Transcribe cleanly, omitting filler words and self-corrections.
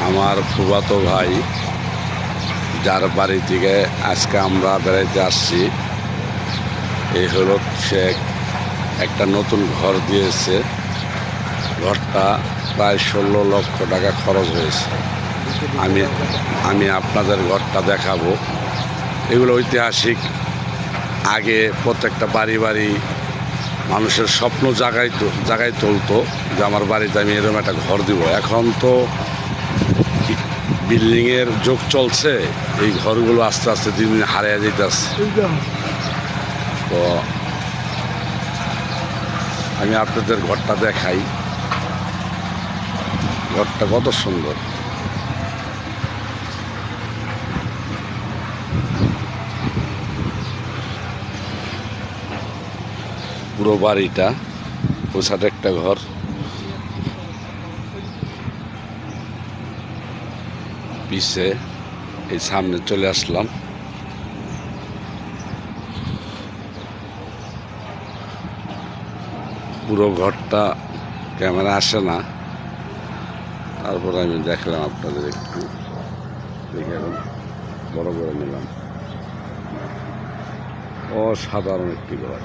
আমার ফুফাতো ভাই, যার বাড়ি থেকে আজকে আমরা বেড়াইতে আসছি, এই হলো সে একটা নতুন ঘর দিয়েছে। ঘরটা প্রায় 16 লক্ষ টাকা খরচ হয়েছে। আমি আপনাদের ঘরটা দেখাবো। এগুলো ঐতিহাসিক। আগে প্রত্যেকটা বাড়ি বাড়ি মানুষের স্বপ্ন জাগায় তুলতো যে আমার বাড়িতে আমি এরকম একটা ঘর দিব। এখন তো বিল্ডিংয়ের যুগ চলছে, এই ঘরগুলো আস্তে আস্তে দিন দিন হারিয়ে যেতেছে। তো আমি আপনাদের ঘরটা দেখাই। ঘরটা কত সুন্দর। পুরো বাড়িটা পোষাট একটা ঘর। পিছে এই সামনে চলে আসলাম। পুরো ঘরটা ক্যামেরা আসে না, তারপর আমি দেখলাম আপনাদের একটু দেখে বড় করে নিলাম। অসাধারণ একটি ঘর।